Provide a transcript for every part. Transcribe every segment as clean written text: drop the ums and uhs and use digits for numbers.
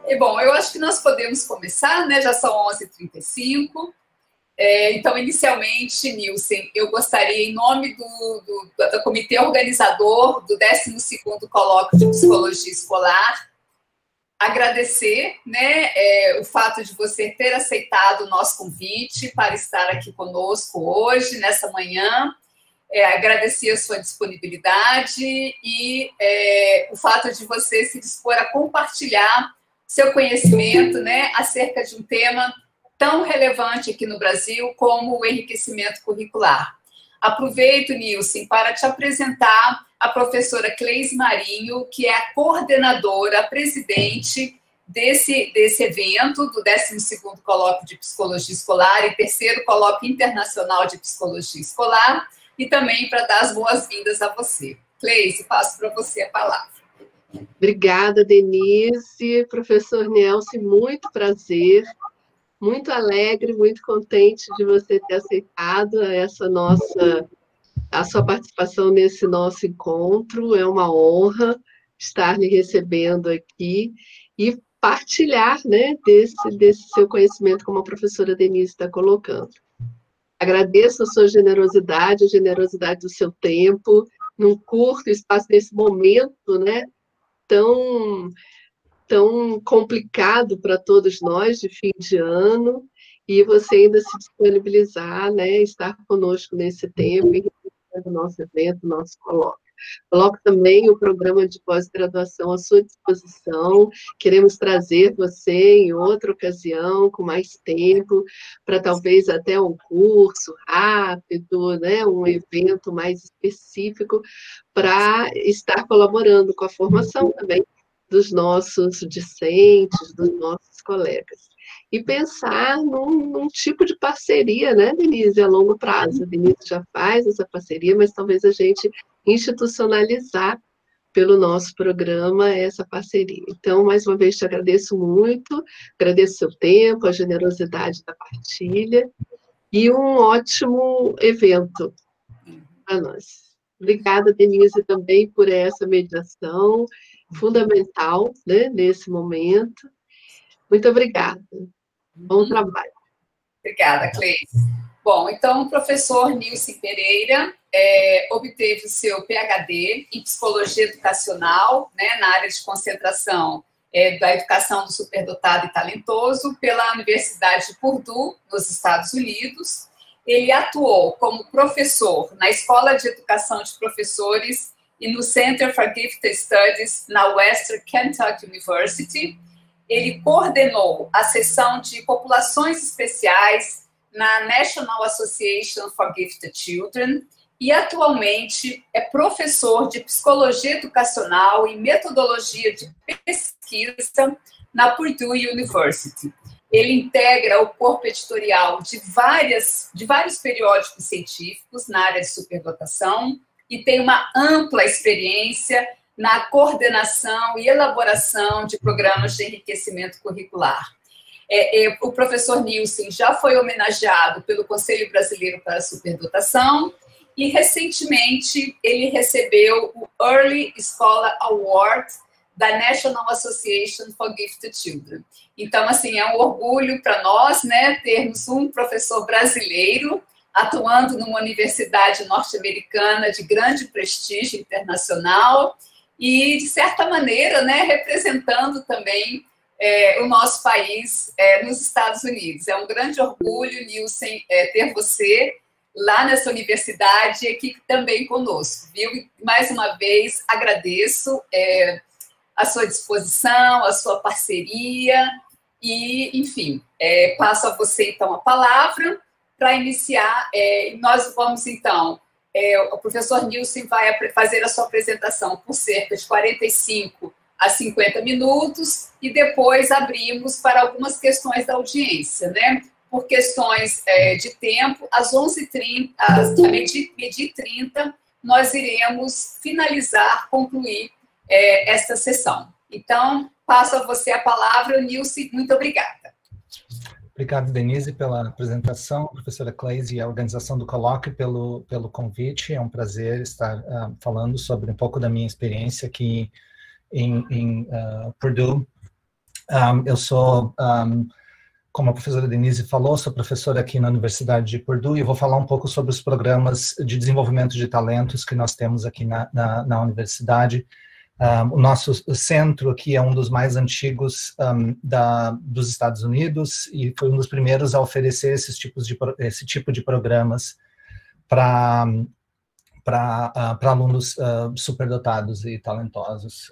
E, bom, eu acho que nós podemos começar, né? Já são 11h35. Então, inicialmente, Nilson, eu gostaria, em nome do comitê organizador do 12º Colóquio de Psicologia Escolar, agradecer, né, o fato de você ter aceitado o nosso convite para estar aqui conosco hoje, nessa manhã. Agradecer a sua disponibilidade e o fato de você se dispor a compartilhar seu conhecimento, né, acerca de um tema tão relevante aqui no Brasil como o enriquecimento curricular. Aproveito, Nilson, para te apresentar a professora Cleise Marinho, que é a coordenadora, a presidente desse evento, do 12º Colóquio de Psicologia Escolar e 3º Colóquio Internacional de Psicologia Escolar, e também para dar as boas-vindas a você. Cleise, passo para você a palavra. Obrigada, Denise. Professor Nelson, muito prazer, muito alegre, muito contente de você ter aceitado a sua participação nesse nosso encontro. É uma honra estar lhe recebendo aqui e partilhar, né, desse seu conhecimento, como a professora Denise está colocando. Agradeço a sua generosidade, a generosidade do seu tempo, num curto espaço, nesse momento, né, tão complicado para todos nós, de fim de ano, e você ainda se disponibilizar, né, estar conosco nesse tempo, e o nosso evento, nosso colóquio. Coloco também o programa de pós-graduação à sua disposição. Queremos trazer você em outra ocasião, com mais tempo, para talvez até um curso rápido, né, um evento mais específico, para estar colaborando com a formação também dos nossos discentes, dos nossos colegas. E pensar num tipo de parceria, né, Denise, a longo prazo. A Denise já faz essa parceria, mas talvez a gente institucionalizar pelo nosso programa essa parceria. Então, mais uma vez, te agradeço muito, agradeço o seu tempo, a generosidade da partilha, e um ótimo evento para nós. Obrigada, Denise, também por essa mediação fundamental, né, nesse momento. Muito obrigada. Bom trabalho. Obrigada, Cleise. Bom, então o professor Nilson Pereira obteve o seu PhD em Psicologia Educacional, né, na área de concentração da educação do superdotado e talentoso, pela Universidade de Purdue, nos Estados Unidos. Ele atuou como professor na Escola de Educação de Professores e no Center for Gifted Studies na Western Kentucky University. Ele coordenou a seção de populações especiais na National Association for Gifted Children e atualmente é professor de Psicologia Educacional e Metodologia de Pesquisa na Purdue University. Ele integra o corpo editorial de vários periódicos científicos na área de superdotação e tem uma ampla experiência na coordenação e elaboração de programas de enriquecimento curricular. O professor Nilson já foi homenageado pelo Conselho Brasileiro para a Superdotação e, recentemente, ele recebeu o Early Scholar Award da National Association for Gifted Children. Então, assim, é um orgulho para nós, né, termos um professor brasileiro atuando numa universidade norte-americana de grande prestígio internacional e, de certa maneira, né, representando também o nosso país nos Estados Unidos. É um grande orgulho, Nilson, ter você lá nessa universidade e aqui também conosco, viu? Mais uma vez, agradeço a sua disposição, a sua parceria e, enfim, passo a você, então, a palavra para iniciar. Nós vamos, então, o professor Nilson vai fazer a sua apresentação por cerca de 45 a 50 minutos e depois abrimos para algumas questões da audiência, né? Por questões de tempo, às 11h30, meio-dia e 30, nós iremos finalizar, concluir esta sessão. Então, passo a você a palavra, Nilson, muito obrigada. Obrigado, Denise, pela apresentação, professora Cleise e a organização do colóquio pelo convite. É um prazer estar falando sobre um pouco da minha experiência aqui em Purdue Eu sou, como a professora Denise falou, sou professora aqui na Universidade de Purdue e vou falar um pouco sobre os programas de desenvolvimento de talentos que nós temos aqui na universidade. O nosso centro aqui é um dos mais antigos dos Estados Unidos e foi um dos primeiros a oferecer esse tipo de programas para alunos superdotados e talentosos.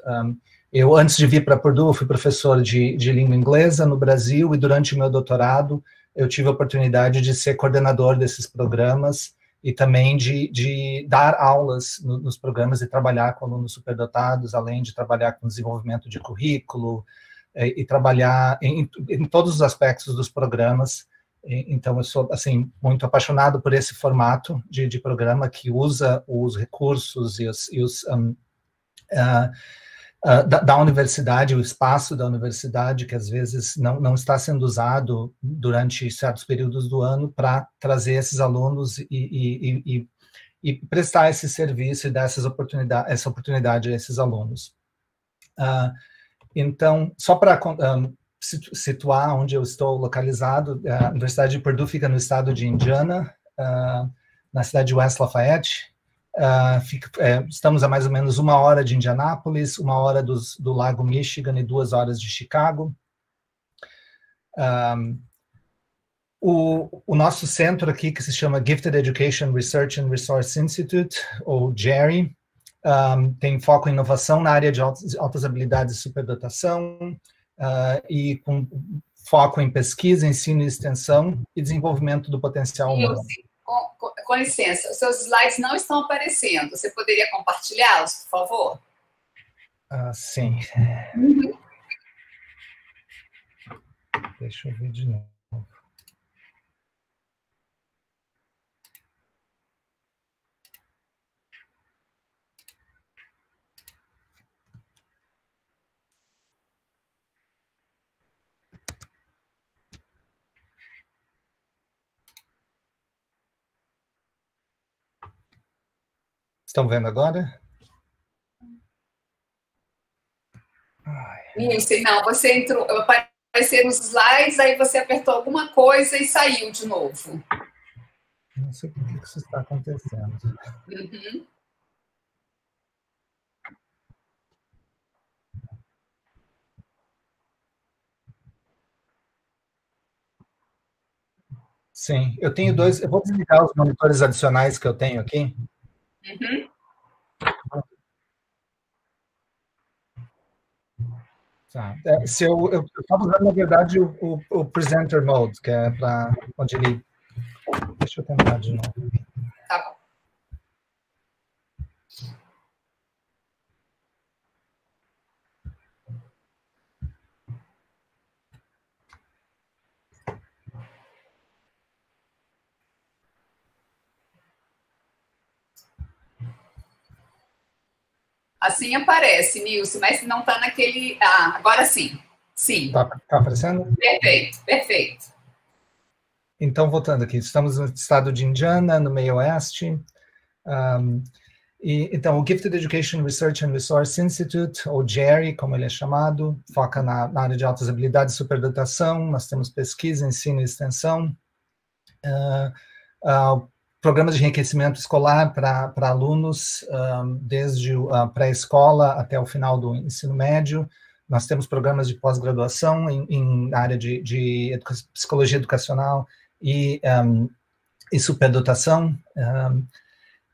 Eu, antes de vir para Purdue, fui professor de língua inglesa no Brasil e durante o meu doutorado eu tive a oportunidade de ser coordenador desses programas e também de dar aulas nos programas e trabalhar com alunos superdotados, além de trabalhar com desenvolvimento de currículo e trabalhar em todos os aspectos dos programas. Então, eu sou, assim, muito apaixonado por esse formato de programa que usa os recursos da universidade, o espaço da universidade, que às vezes não está sendo usado durante certos períodos do ano para trazer esses alunos e prestar esse serviço e dar essa oportunidade a esses alunos. Então, só para situar onde eu estou localizado, a Universidade de Purdue fica no estado de Indiana, na cidade de West Lafayette. Estamos a mais ou menos 1 hora de Indianápolis, 1 hora do Lago Michigan e 2 horas de Chicago. O nosso centro aqui, que se chama Gifted Education Research and Resource Institute, ou GERI, tem foco em inovação na área de altas habilidades e superdotação, e com foco em pesquisa, ensino e extensão e desenvolvimento do potencial humano. Com licença, os seus slides não estão aparecendo. Você poderia compartilhá-los, por favor? Sim. Deixa eu ver de novo. Estão vendo agora? Isso, não, você entrou, apareceram os slides, aí você apertou alguma coisa e saiu de novo. Não sei por que isso está acontecendo. Uhum. Sim, eu tenho dois, eu vou desligar os monitores adicionais que eu tenho aqui. Uhum. Tá. Eu estava usando, na verdade, o Presenter Mode, que é para onde ele... Deixa eu tentar de novo. Tá bom. Assim aparece, Nilce, mas não está naquele... agora sim. Sim. Está aparecendo? Perfeito, perfeito. Então, voltando aqui, estamos no estado de Indiana, no meio oeste. Então, o Gifted Education Research and Resource Institute, ou GERI, como ele é chamado, foca na área de altas habilidades e superdotação. Nós temos pesquisa, ensino e extensão. Programas de enriquecimento escolar para alunos, desde a pré-escola até o final do ensino médio. Nós temos programas de pós-graduação na área de psicologia educacional e superdotação.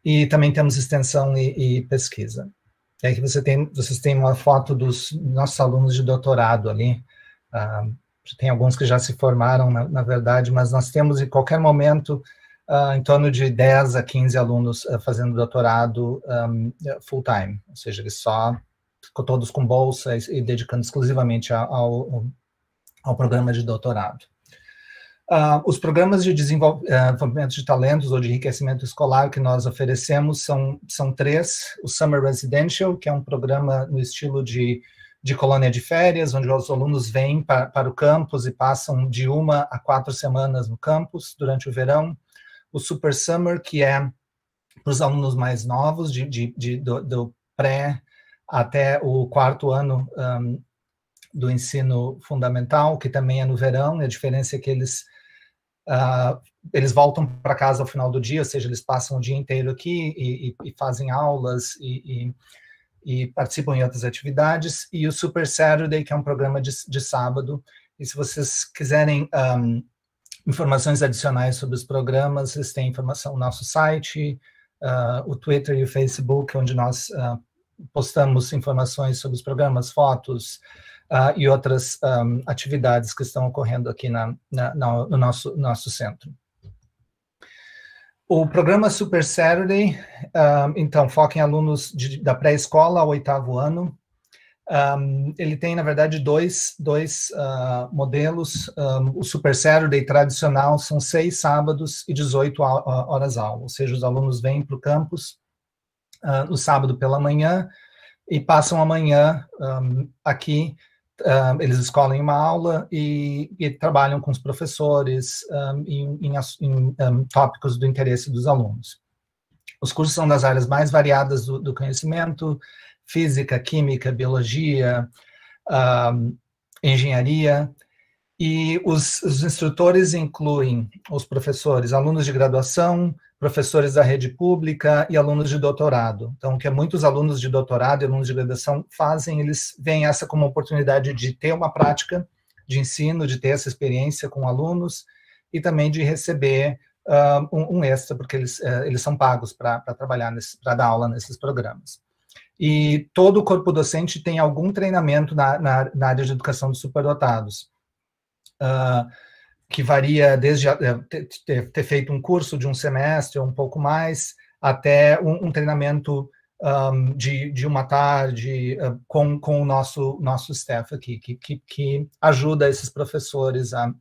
E também temos extensão e pesquisa. E aí vocês têm uma foto dos nossos alunos de doutorado ali. Tem alguns que já se formaram, na verdade, mas nós temos, em qualquer momento, em torno de 10 a 15 alunos fazendo doutorado full-time, ou seja, eles todos com bolsa e dedicando exclusivamente ao programa de doutorado. Os programas de desenvolvimento de talentos ou de enriquecimento escolar que nós oferecemos são 3. O Summer Residential, que é um programa no estilo de colônia de férias, onde os alunos vêm para o campus e passam de 1 a 4 semanas no campus durante o verão. O Super Summer, que é para os alunos mais novos, do pré até o 4º ano do ensino fundamental, que também é no verão, e a diferença é que eles voltam para casa ao final do dia, ou seja, eles passam o dia inteiro aqui e fazem aulas e participam em outras atividades, e o Super Saturday, que é um programa de sábado. E se vocês quiserem informações adicionais sobre os programas, vocês têm informação no nosso site, o Twitter e o Facebook, onde nós postamos informações sobre os programas, fotos e outras atividades que estão ocorrendo aqui no nosso centro. O programa Super Saturday, então, foca em alunos da pré-escola ao 8º ano. Ele tem, na verdade, dois modelos. O Super Saturday tradicional são 6 sábados e 18 horas aula, ou seja, os alunos vêm para o campus no sábado pela manhã e passam a manhã aqui. Eles escolhem uma aula e trabalham com os professores em tópicos do interesse dos alunos. Os cursos são das áreas mais variadas do conhecimento: física, química, biologia, engenharia, e os instrutores incluem os professores, alunos de graduação, professores da rede pública e alunos de doutorado. Então, o que muitos alunos de doutorado e alunos de graduação fazem, eles veem essa como uma oportunidade de ter uma prática de ensino, de ter essa experiência com alunos e também de receber um extra, porque eles são pagos para trabalhar, para dar aula nesses programas. E todo o corpo docente tem algum treinamento na área de educação dos superdotados, que varia desde ter feito um curso de um semestre ou um pouco mais, até um treinamento de uma tarde com o nosso staff aqui, que ajuda esses professores a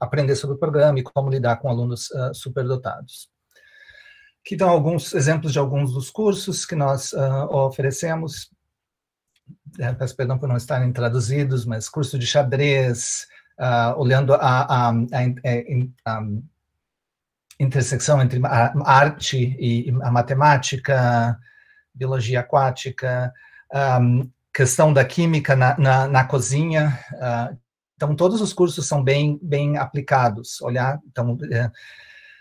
aprender sobre o programa e como lidar com alunos superdotados. Aqui estão alguns exemplos de alguns dos cursos que nós oferecemos. Peço perdão por não estarem traduzidos, mas curso de xadrez, olhando a intersecção entre a arte e a matemática, biologia aquática, questão da química na cozinha. Então, todos os cursos são bem aplicados.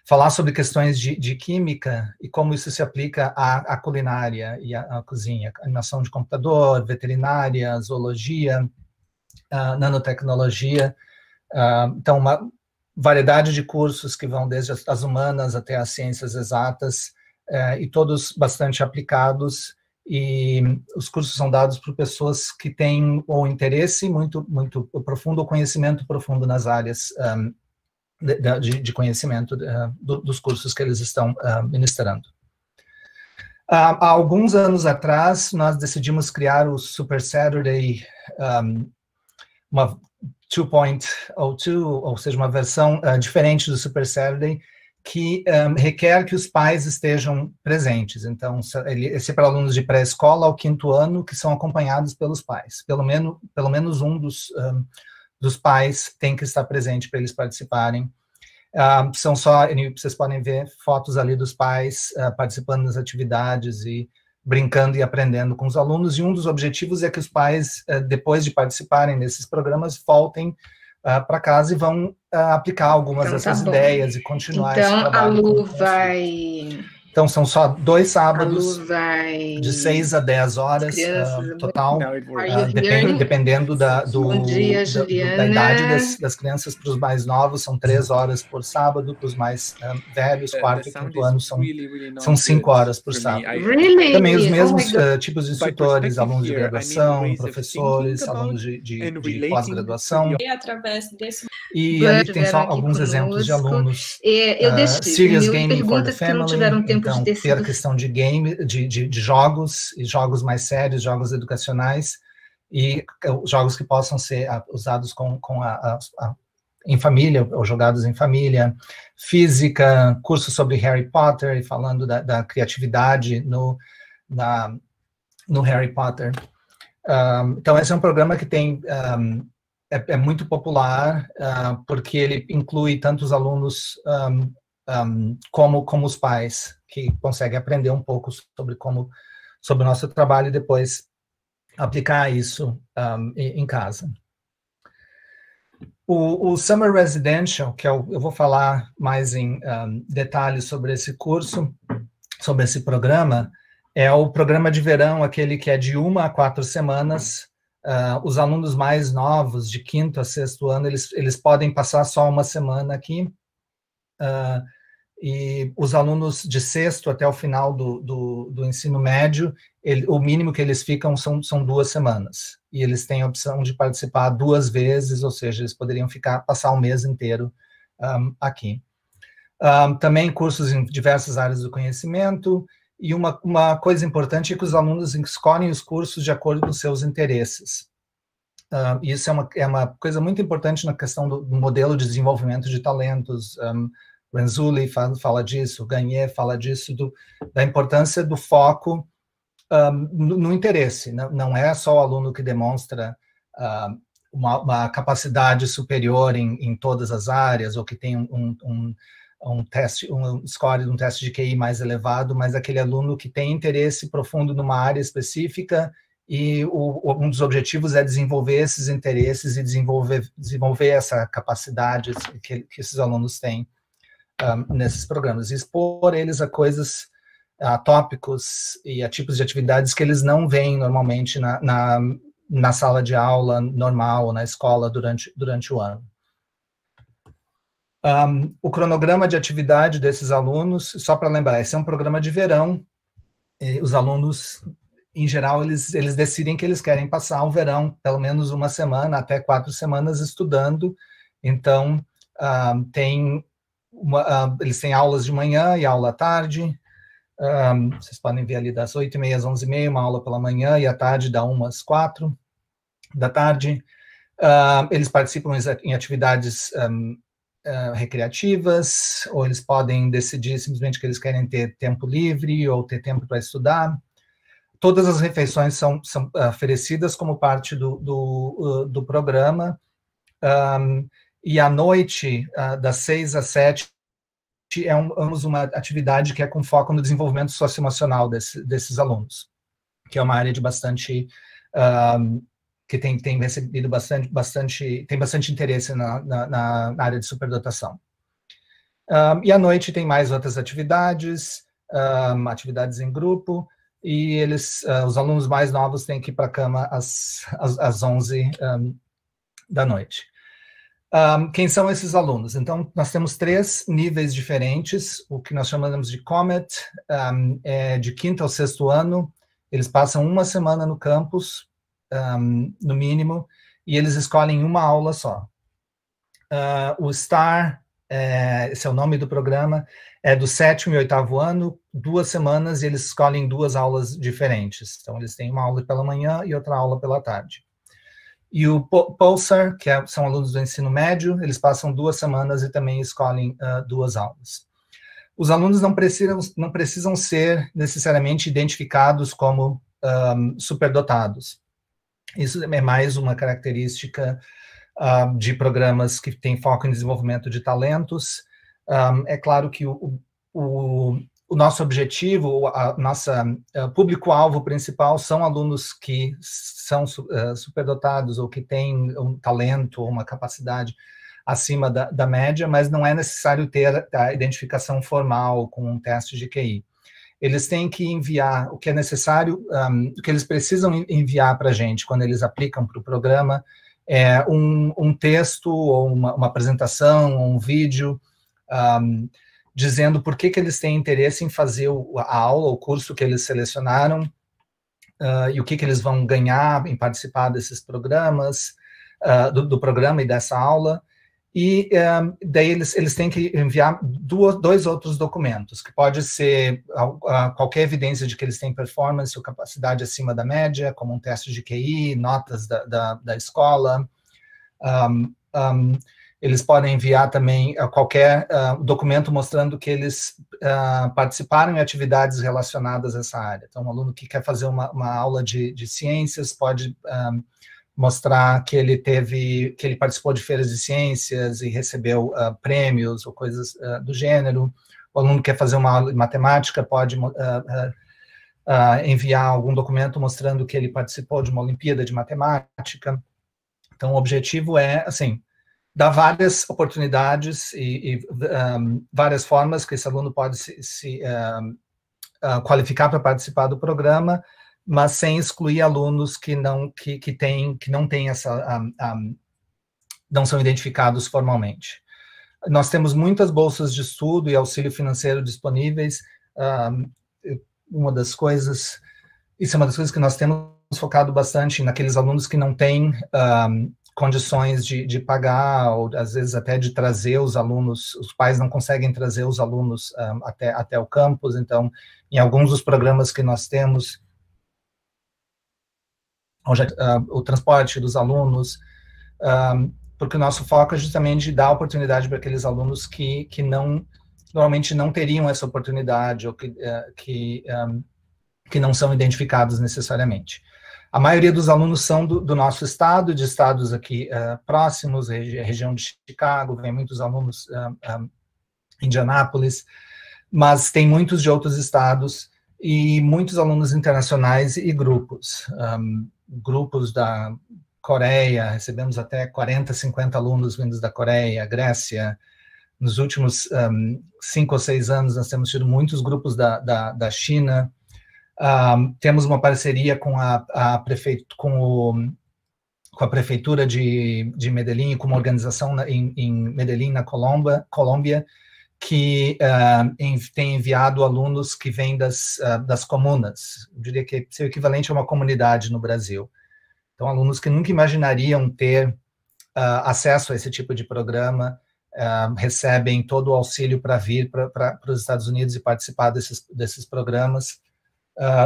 Falar sobre questões de química e como isso se aplica à culinária e à cozinha, animação de computador, veterinária, zoologia, nanotecnologia. Então, uma variedade de cursos que vão desde as humanas até as ciências exatas, e todos bastante aplicados, e os cursos são dados por pessoas que têm o interesse muito profundo, o conhecimento profundo nas áreas de conhecimento dos cursos que eles estão ministrando. Há alguns anos atrás, nós decidimos criar o Super Saturday, uma 2.02, ou seja, uma versão diferente do Super Saturday, que requer que os pais estejam presentes. Então, esse é para alunos de pré-escola ao 5º ano, que são acompanhados pelos pais. Pelo menos um dos pais tem que estar presente para eles participarem. Vocês podem ver fotos ali dos pais participando das atividades e brincando e aprendendo com os alunos, e um dos objetivos é que os pais, depois de participarem desses programas, voltem para casa e vão aplicar algumas dessas ideias e continuar esse trabalho. Então, a Lu vai... Então, são só 2 sábados, de 6 a 10 horas total, dependendo da idade das crianças. Para os mais novos, são 3 horas por sábado, para os mais velhos, 4º e 5º ano, são 5 horas por sábado. Também os mesmos tipos de instrutores, alunos de graduação, professores, alunos de pós-graduação. E ali tem só alguns exemplos de alunos. Serious Gaming for the Family. Então, ter a questão de de jogos, e jogos mais sérios, jogos educacionais, e jogos que possam ser usados em família, ou jogados em família. Física, curso sobre Harry Potter, e falando da criatividade no Harry Potter. Então, esse é um programa que é muito popular, porque ele inclui tanto os alunos como os pais, que conseguem aprender um pouco sobre o nosso trabalho e depois aplicar isso em casa. O Summer Residential, que eu vou falar mais em detalhes sobre esse curso, sobre esse programa, é o programa de verão, aquele que é de 1 a 4 semanas. Os alunos mais novos, de 5º a 6º ano, eles podem passar só 1 semana aqui, e os alunos de 6º até o final do ensino médio, o mínimo que eles ficam são 2 semanas, e eles têm a opção de participar 2 vezes, ou seja, eles poderiam passar o mês inteiro aqui. Também cursos em diversas áreas do conhecimento, e uma coisa importante é que os alunos escolhem os cursos de acordo com seus interesses. Isso é uma coisa muito importante na questão do modelo de desenvolvimento de talentos. Renzulli fala disso, Gagne fala disso, da importância do foco no interesse. Não é só o aluno que demonstra uma capacidade superior em todas as áreas, ou que tem um score de um teste de QI mais elevado, mas aquele aluno que tem interesse profundo numa área específica, e um dos objetivos é desenvolver esses interesses e desenvolver essa capacidade que esses alunos têm nesses programas, e expor eles a coisas, a tópicos e a tipos de atividades que eles não veem normalmente na sala de aula normal, ou na escola durante o ano. O cronograma de atividade desses alunos, só para lembrar, esse é um programa de verão, e os alunos, em geral, eles decidem que eles querem passar o verão, pelo menos 1 semana, até 4 semanas estudando. Então, eles têm aulas de manhã e aula à tarde. Vocês podem ver ali das 8h30 às 11h30, uma aula pela manhã, e à tarde da 1 às 4 da tarde. Eles participam em atividades recreativas, ou eles podem decidir simplesmente que eles querem ter tempo livre ou ter tempo para estudar. Todas as refeições são oferecidas como parte do programa, e à noite, das 6 às 7, é uma atividade que é com foco no desenvolvimento socioemocional desses alunos, que é uma área de bastante... que tem recebido tem bastante interesse na área de superdotação. E à noite tem mais outras atividades, atividades em grupo, e os alunos mais novos têm que ir para a cama às 11 da noite. Quem são esses alunos? Então, nós temos 3 níveis diferentes. O que nós chamamos de Comet é de 5º ao 6º ano. Eles passam 1 semana no campus, no mínimo, e eles escolhem uma aula só. O STAR, esse é o nome do programa, é do 7º e 8º ano, 2 semanas, e eles escolhem 2 aulas diferentes. Então, eles têm uma aula pela manhã e outra aula pela tarde. E o Pulsar, que são alunos do ensino médio, eles passam 2 semanas e também escolhem 2 aulas. Os alunos não precisam ser necessariamente identificados como superdotados. Isso é mais uma característica de programas que têm foco em desenvolvimento de talentos. É claro que o nosso objetivo, nossa público-alvo principal são alunos que são superdotados, ou que têm um talento ou uma capacidade acima da média, mas não é necessário ter a identificação formal com um teste de QI. Eles têm que enviar o que é necessário, o que eles precisam enviar para a gente quando eles aplicam para o programa, é um texto, ou uma apresentação, ou um vídeo, dizendo por que eles têm interesse em fazer a aula, o curso que eles selecionaram, e o que eles vão ganhar em participar desses programas, do programa e dessa aula. E daí eles têm que enviar 2 outros documentos, que pode ser qualquer evidência de que eles têm performance ou capacidade acima da média, como um teste de QI, notas da escola. Eles podem enviar também qualquer documento mostrando que eles participaram em atividades relacionadas a essa área. Então, um aluno que quer fazer uma aula de ciências pode mostrar que ele participou de feiras de ciências e recebeu prêmios ou coisas do gênero. O aluno que quer fazer uma aula de matemática pode enviar algum documento mostrando que ele participou de uma Olimpíada de Matemática. Então, o objetivo é, assim, dar várias oportunidades e várias formas que esse aluno pode se qualificar para participar do programa, mas sem excluir alunos que não têm essa, não são identificados formalmente. Nós temos muitas bolsas de estudo e auxílio financeiro disponíveis. Isso é uma das coisas que nós temos focado bastante naqueles alunos que não têm condições de pagar, ou às vezes até de trazer os alunos, os pais não conseguem trazer os alunos até o campus. Então, em alguns dos programas que nós temos, o transporte dos alunos, porque o nosso foco é justamente dar oportunidade para aqueles alunos que normalmente não teriam essa oportunidade, ou que não são identificados necessariamente. A maioria dos alunos são do nosso estado, de estados aqui próximos, região de Chicago, vem muitos alunos em Indianápolis, mas tem muitos de outros estados e muitos alunos internacionais e grupos. Grupos da Coreia, recebemos até 40, 50 alunos vindos da Coreia, Grécia. Nos últimos 5 ou 6 anos, nós temos tido muitos grupos da China. Temos uma parceria com a prefeitura de Medellín, com uma organização em Medellín, na Colômbia, que tem enviado alunos que vêm das comunas. Eu diria que é o equivalente a uma comunidade no Brasil. Então, alunos que nunca imaginariam ter acesso a esse tipo de programa, recebem todo o auxílio para vir para os Estados Unidos e participar desses programas.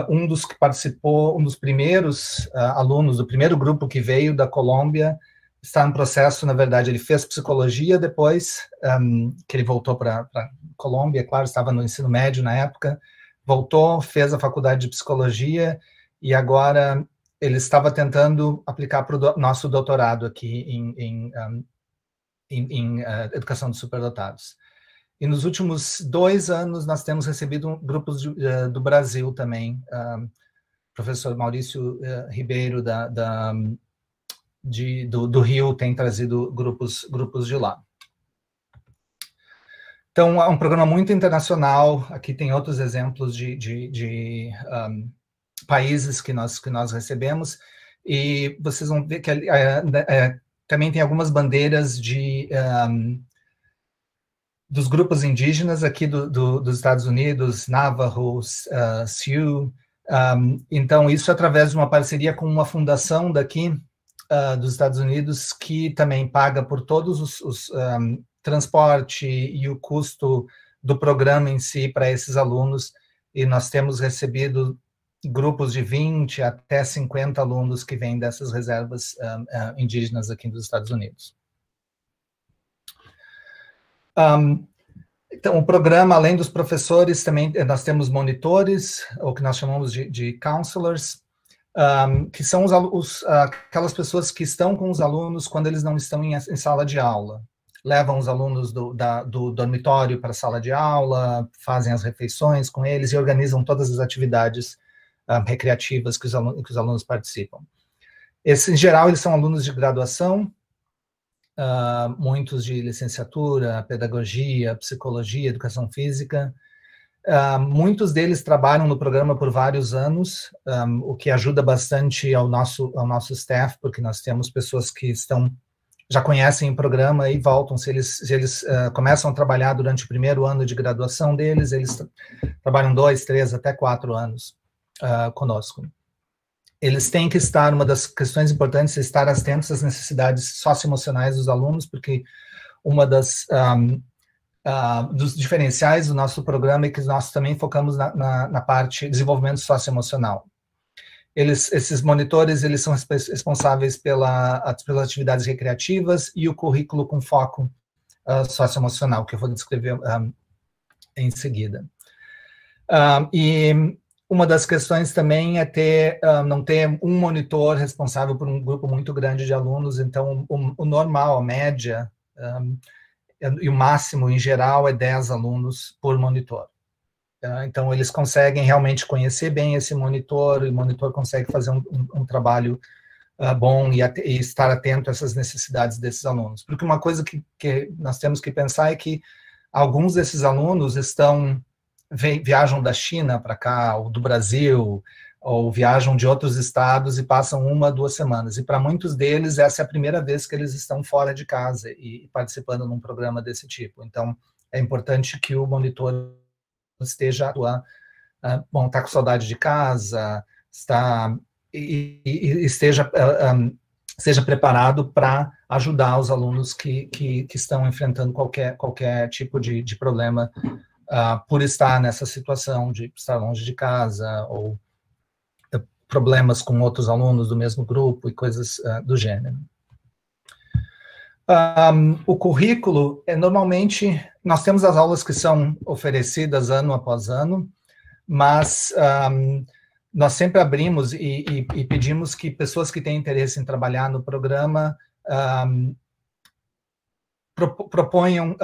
Um dos primeiros alunos do primeiro grupo que veio da Colômbia está em processo, na verdade, ele fez psicologia depois, que ele voltou para a Colômbia, claro, estava no ensino médio na época, voltou, fez a faculdade de psicologia e agora ele estava tentando aplicar para o nosso doutorado aqui em educação de superdotados. E nos últimos 2 anos, nós temos recebido grupos do Brasil também. Professor Maurício Ribeiro, do Rio, tem trazido grupos de lá. Então, é um programa muito internacional. Aqui tem outros exemplos de países que nós recebemos. E vocês vão ver que também tem algumas bandeiras dos grupos indígenas aqui dos Estados Unidos, Navajos, Sioux. Então, isso através de uma parceria com uma fundação daqui dos Estados Unidos, que também paga por todos os transporte e o custo do programa em si para esses alunos, e nós temos recebido grupos de 20 até 50 alunos que vêm dessas reservas indígenas aqui dos Estados Unidos. Então, o programa, além dos professores, também nós temos monitores, ou que nós chamamos de counselors, que são aquelas pessoas que estão com os alunos quando eles não estão em sala de aula. Levam os alunos do dormitório para a sala de aula, fazem as refeições com eles e organizam todas as atividades recreativas que os alunos participam. Em geral, eles são alunos de graduação, muitos de licenciatura, pedagogia, psicologia, educação física. Muitos deles trabalham no programa por vários anos, o que ajuda bastante ao nosso staff, porque nós temos pessoas que já conhecem o programa e voltam. Se eles começam a trabalhar durante o primeiro ano de graduação deles, eles trabalham 2, 3, até 4 anos conosco. Eles têm que estar, uma das questões importantes é estar atentos às necessidades socioemocionais dos alunos, porque uma dos diferenciais do nosso programa é que nós também focamos na parte de desenvolvimento socioemocional. Esses monitores, eles são responsáveis pelas atividades recreativas e o currículo com foco socioemocional, que eu vou descrever em seguida. E uma das questões também é não ter um monitor responsável por um grupo muito grande de alunos. Então, o normal, a média, e o máximo, em geral, é 10 alunos por monitor. Então, eles conseguem realmente conhecer bem esse monitor, e o monitor consegue fazer um trabalho bom e estar atento a essas necessidades desses alunos. Porque uma coisa que nós temos que pensar é que alguns desses alunos viajam da China para cá, ou do Brasil, ou viajam de outros estados e passam 1 2 semanas. E para muitos deles, essa é a primeira vez que eles estão fora de casa e participando num programa desse tipo. Então, é importante que o monitor esteja atuando, está com saudade de casa, seja preparado para ajudar os alunos que estão enfrentando qualquer tipo de problema por estar nessa situação de estar longe de casa, ou problemas com outros alunos do mesmo grupo e coisas do gênero. O currículo, normalmente, nós temos as aulas que são oferecidas ano após ano, mas nós sempre abrimos e pedimos que pessoas que têm interesse em trabalhar no programa proponham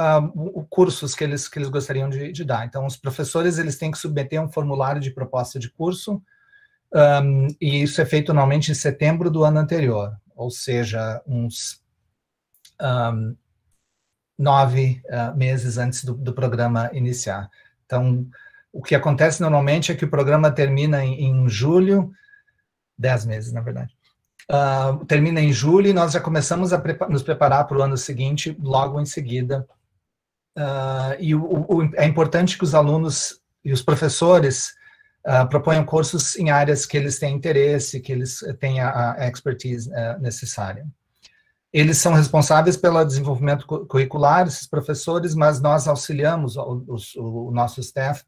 cursos que eles gostariam de dar. Então, os professores eles têm que submeter um formulário de proposta de curso, e isso é feito normalmente em setembro do ano anterior, ou seja, uns 9 meses antes do programa iniciar. Então, o que acontece normalmente é que o programa termina em julho, 10 meses, na verdade. Termina em julho e nós já começamos a nos preparar para o ano seguinte, logo em seguida. E é importante que os alunos e os professores proponham cursos em áreas que eles têm interesse, que eles tenham a expertise necessária. Eles são responsáveis pelo desenvolvimento curricular, esses professores, mas nós auxiliamos o nosso staff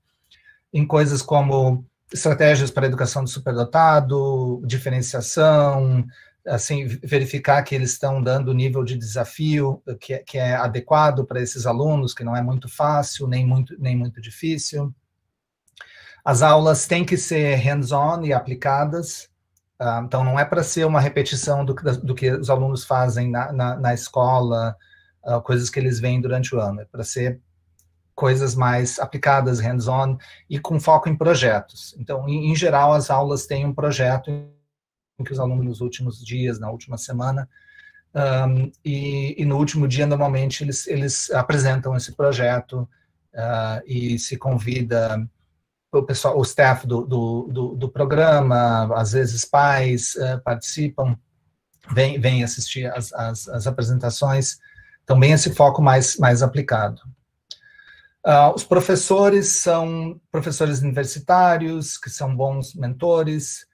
em coisas como estratégias para a educação do superdotado, diferenciação, assim, verificar que eles estão dando o nível de desafio que é adequado para esses alunos, que não é muito fácil, nem muito difícil. As aulas têm que ser hands-on e aplicadas, então não é para ser uma repetição do que os alunos fazem na escola, coisas que eles veem durante o ano, é para ser coisas mais aplicadas, hands-on, e com foco em projetos. Então, em geral, as aulas têm um projeto em que os alunos, nos últimos dias, na última semana, e no último dia, normalmente, eles apresentam esse projeto e se convida o pessoal, o staff do programa, às vezes pais participam, vêm assistir as apresentações, também esse foco mais aplicado. Os professores são professores universitários, que são bons mentores,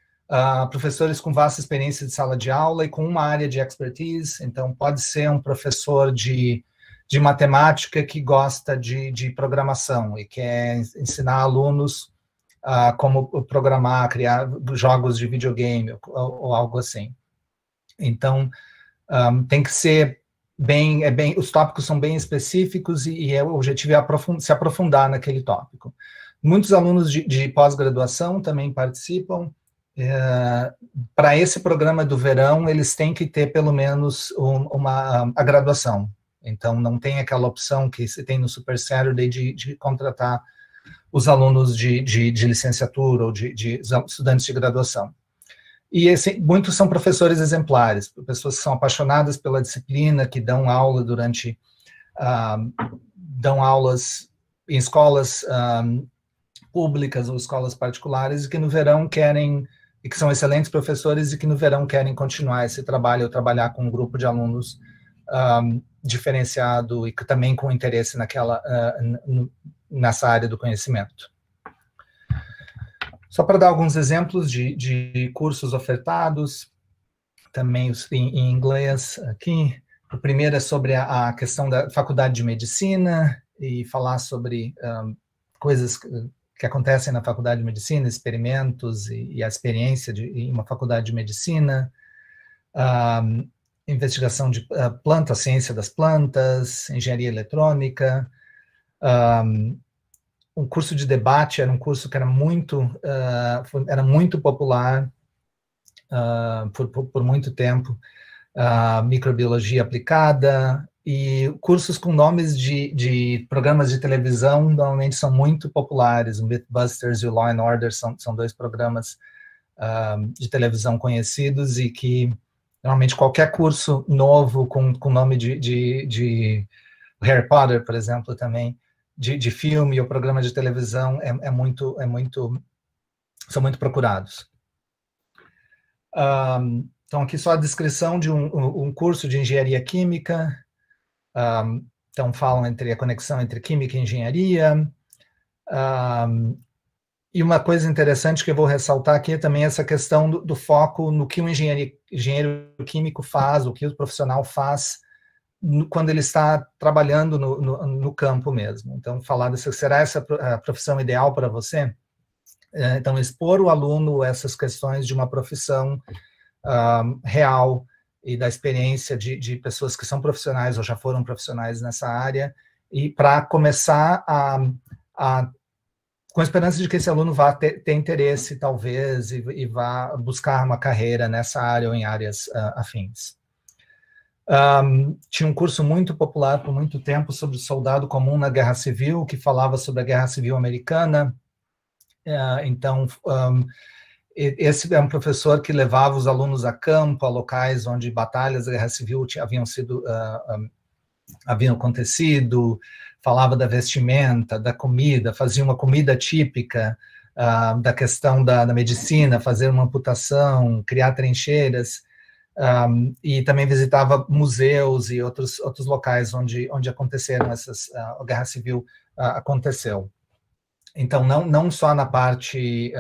professores com vasta experiência de sala de aula e com uma área de expertise, então pode ser um professor de matemática que gosta de programação e quer ensinar alunos como programar, criar jogos de videogame ou algo assim. Então, tem que ser os tópicos são bem específicos e o objetivo é se aprofundar naquele tópico. Muitos alunos de pós-graduação também participam. Para esse programa do verão, eles têm que ter pelo menos a graduação. Então, não tem aquela opção que se tem no Super Saturday de contratar os alunos de licenciatura ou de estudantes de graduação. E muitos são professores exemplares, pessoas que são apaixonadas pela disciplina, que dão aula dão aulas em escolas públicas ou escolas particulares, e que no verão e que são excelentes professores, e que no verão querem continuar esse trabalho, ou trabalhar com um grupo de alunos diferenciado, e que também com interesse nessa área do conhecimento. Só para dar alguns exemplos de cursos ofertados, também em inglês aqui. O primeiro é sobre a questão da faculdade de medicina, e falar sobre coisas que acontecem na faculdade de medicina, experimentos e a experiência em uma faculdade de medicina, investigação de planta, ciência das plantas, engenharia eletrônica. Um curso de debate era um curso que era muito popular por muito tempo. Microbiologia aplicada, E cursos com nomes de programas de televisão normalmente são muito populares. O Mythbusters e o Law and Order são dois programas de televisão conhecidos e que normalmente qualquer curso novo com nome de Harry Potter, por exemplo, também, de filme ou programa de televisão são muito procurados. Então, aqui só a descrição de um curso de engenharia química. Então, falam entre a conexão entre química e engenharia. E uma coisa interessante que eu vou ressaltar aqui é também essa questão do foco no que o engenheiro químico faz, o que o profissional faz quando ele está trabalhando no campo mesmo. Então, falar disso, será essa a profissão ideal para você? Então, expor o aluno essas questões de uma profissão real e da experiência de pessoas que são profissionais ou já foram profissionais nessa área, e para começar com a esperança de que esse aluno vá ter interesse, talvez, e vá buscar uma carreira nessa área ou em áreas afins. Tinha um curso muito popular por muito tempo sobre soldado comum na Guerra Civil, que falava sobre a Guerra Civil Americana. Então, esse é um professor que levava os alunos a campo, a locais onde batalhas da Guerra Civil haviam acontecido, falava da vestimenta, da comida, fazia uma comida típica, da questão da medicina, fazer uma amputação, criar trincheiras, e também visitava museus e outros locais onde aconteceram a Guerra Civil aconteceu. Então, não só na parte...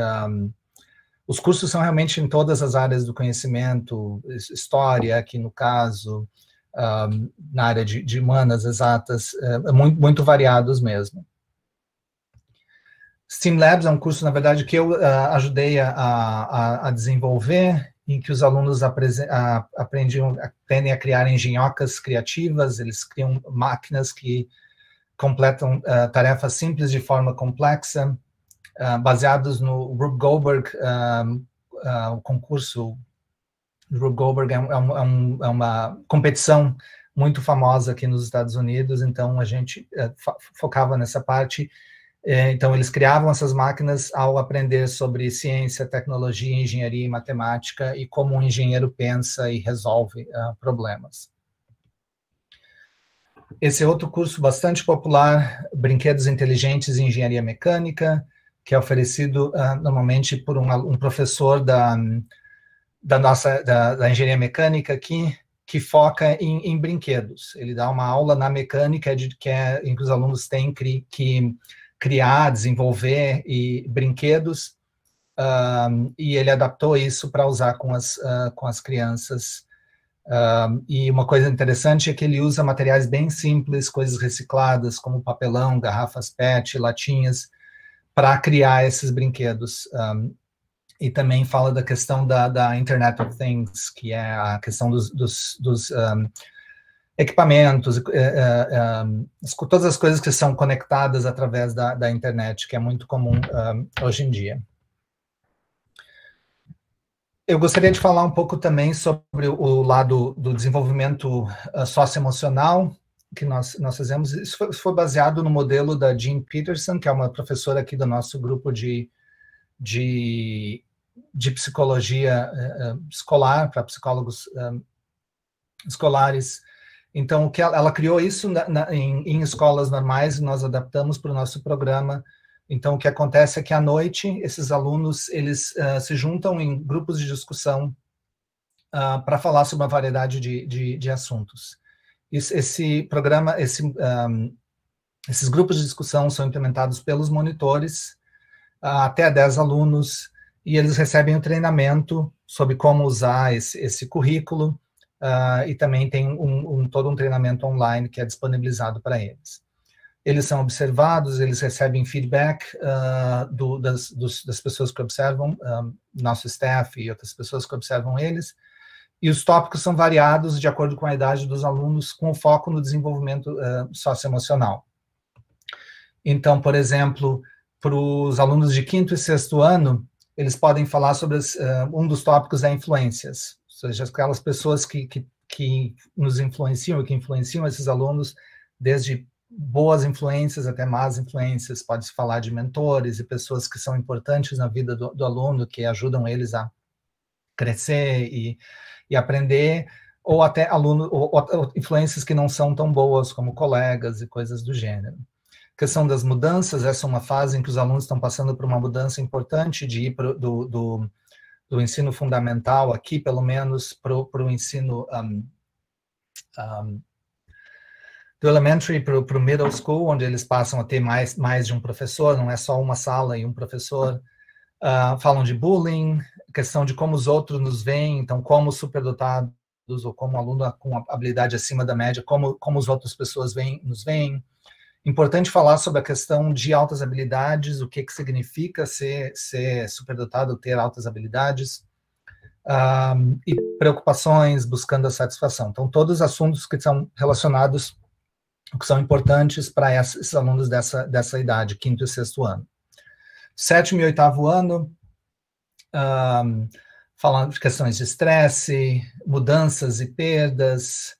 os cursos são realmente em todas as áreas do conhecimento, história, aqui no caso, na área de humanas, exatas, muito variados mesmo. STEAM Labs é um curso, na verdade, que eu ajudei a desenvolver, em que os alunos aprendem a criar engenhocas criativas. Eles criam máquinas que completam tarefas simples de forma complexa, baseados no Rube Goldberg. O concurso Rube Goldberg é uma competição muito famosa aqui nos Estados Unidos, então a gente focava nessa parte. Então, eles criavam essas máquinas ao aprender sobre ciência, tecnologia, engenharia e matemática, e como um engenheiro pensa e resolve problemas. Esse é outro curso bastante popular, Brinquedos Inteligentes em Engenharia Mecânica, que é oferecido normalmente por um professor da engenharia mecânica aqui, que foca em brinquedos. Ele dá uma aula na mecânica em que os alunos têm que criar, desenvolver brinquedos, e ele adaptou isso para usar com as crianças. E uma coisa interessante é que ele usa materiais bem simples, coisas recicladas, como papelão, garrafas PET, latinhas, para criar esses brinquedos. E também fala da questão da Internet of Things, que é a questão dos equipamentos, todas as coisas que são conectadas através da internet, que é muito comum hoje em dia. Eu gostaria de falar um pouco também sobre o lado do desenvolvimento socioemocional que nós fazemos. Isso foi baseado no modelo da Jean Peterson, que é uma professora aqui do nosso grupo de psicologia escolar, para psicólogos escolares. Então, ela criou isso em escolas normais, e nós adaptamos para o nosso programa. Então, o que acontece é que, à noite, esses alunos, eles se juntam em grupos de discussão para falar sobre uma variedade de assuntos. Esse programa, esses grupos de discussão são implementados pelos monitores, até 10 alunos, e eles recebem o treinamento sobre como usar esse currículo, e também tem todo um treinamento online que é disponibilizado para eles. Eles são observados, eles recebem feedback das pessoas que observam, nosso staff e outras pessoas que observam eles, e os tópicos são variados de acordo com a idade dos alunos, com foco no desenvolvimento socioemocional. Então, por exemplo, para os alunos de 5º e 6º ano, eles podem falar sobre um dos tópicos é influências, ou seja, aquelas pessoas que que nos influenciam e que influenciam esses alunos, desde boas influências até más influências. Pode-se falar de mentores e pessoas que são importantes na vida do aluno, que ajudam eles a crescer e aprender, ou até ou influências que não são tão boas, como colegas e coisas do gênero. A questão das mudanças, essa é uma fase em que os alunos estão passando por uma mudança importante de ir do ensino fundamental, aqui pelo menos, para o ensino do elementary para o middle school, onde eles passam a ter mais de um professor, não é só uma sala e um professor. Falam de bullying, questão de como os outros nos veem, então como superdotados ou como aluno com habilidade acima da média, como as outras pessoas nos veem. Importante falar sobre a questão de altas habilidades, o que significa ser superdotado, ter altas habilidades, e preocupações, buscando a satisfação. Então, todos os assuntos que são relacionados, que são importantes para esses alunos dessa idade, 5º e 6º ano. 7º e 8º ano, falando de questões de estresse, mudanças e perdas,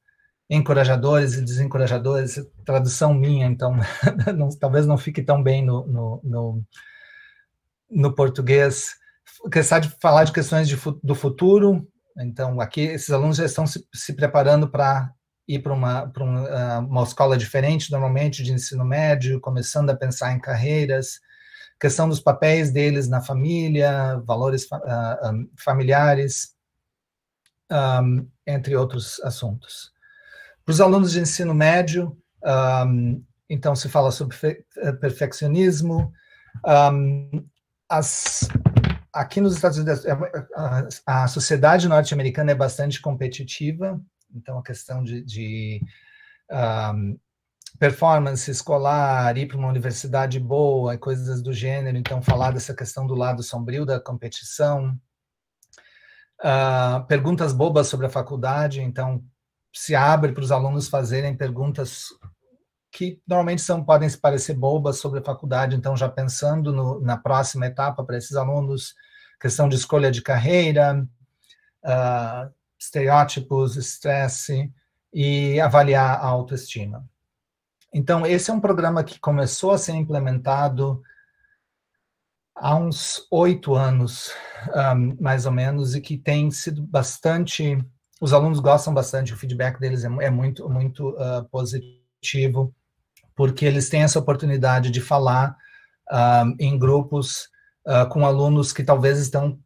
encorajadores e desencorajadores, tradução minha, então talvez não fique tão bem no português. Questão de falar de questões do futuro, então aqui esses alunos já estão se preparando para ir para uma escola diferente, normalmente de ensino médio, começando a pensar em carreiras, questão dos papéis deles na família, valores familiares, entre outros assuntos. Para os alunos de ensino médio, então se fala sobre perfeccionismo. Aqui nos Estados Unidos, a sociedade norte-americana é bastante competitiva, então a questão de performance escolar, ir para uma universidade boa, coisas do gênero, então falar dessa questão do lado sombrio da competição. Perguntas bobas sobre a faculdade, então se abre para os alunos fazerem perguntas que normalmente podem se parecer bobas sobre a faculdade, então já pensando na próxima etapa para esses alunos, questão de escolha de carreira, estereótipos, estresse, e avaliar a autoestima. Então, esse é um programa que começou a ser implementado há uns 8 anos, mais ou menos, e que tem sido bastante... Os alunos gostam bastante, o feedback deles é muito, muito positivo, porque eles têm essa oportunidade de falar em grupos com alunos que talvez estão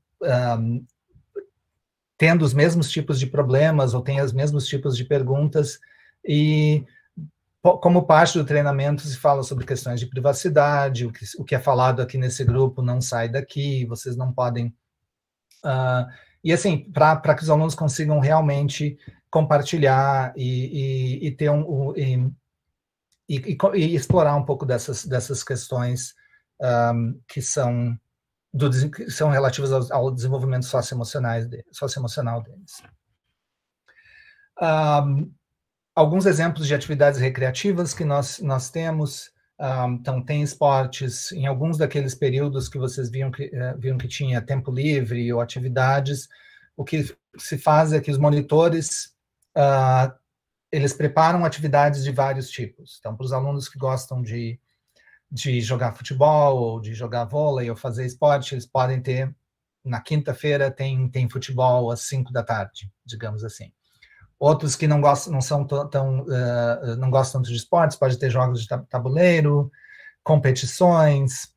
tendo os mesmos tipos de problemas ou têm os mesmos tipos de perguntas, e como parte do treinamento se fala sobre questões de privacidade, o que é falado aqui nesse grupo não sai daqui, vocês não podem... E assim, para que os alunos consigam realmente compartilhar e ter e explorar um pouco dessas questões que são relativas ao desenvolvimento socioemocional deles. Alguns exemplos de atividades recreativas que nós temos. Então, tem esportes, em alguns daqueles períodos que vocês viram que tinha tempo livre ou atividades, o que se faz é que os monitores, eles preparam atividades de vários tipos. Então, para os alunos que gostam de jogar futebol, ou de jogar vôlei, ou fazer esporte, eles podem ter, na quinta-feira tem futebol às 5 da tarde, digamos assim. Outros que não gostam tanto de esportes, pode ter jogos de tabuleiro, competições.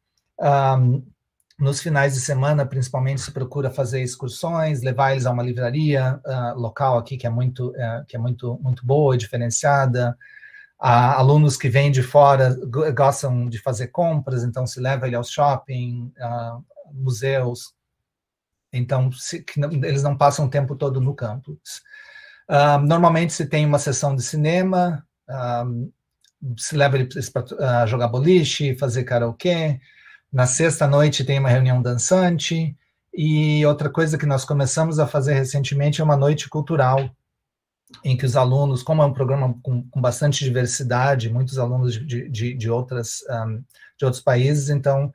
Nos finais de semana, principalmente, se procura fazer excursões, levar eles a uma livraria local aqui, que é muito boa e diferenciada. Alunos que vêm de fora gostam de fazer compras, então se leva ele ao shopping, museus. Então, eles não passam o tempo todo no campus. Normalmente se tem uma sessão de cinema, se leva eles para jogar boliche, fazer karaokê. Na sexta-noite tem uma reunião dançante, e outra coisa que nós começamos a fazer recentemente é uma noite cultural, em que os alunos, como é um programa com bastante diversidade, muitos alunos de outros países, então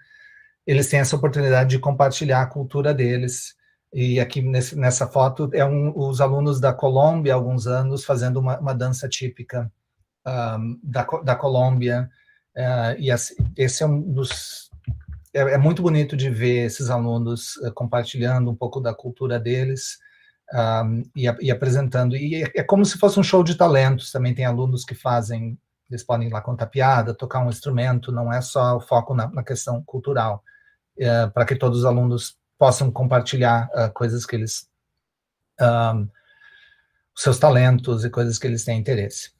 eles têm essa oportunidade de compartilhar a cultura deles E aqui nessa foto é os alunos da Colômbia, há alguns anos, fazendo uma dança típica da Colômbia. E esse é um dos... É muito bonito de ver esses alunos compartilhando um pouco da cultura deles e apresentando. E é como se fosse um show de talentos. Também tem alunos que fazem... Eles podem ir lá contar piada, tocar um instrumento, não é só o foco na questão cultural. Para que todos os alunos possam compartilhar coisas que eles... seus talentos e coisas que eles têm interesse.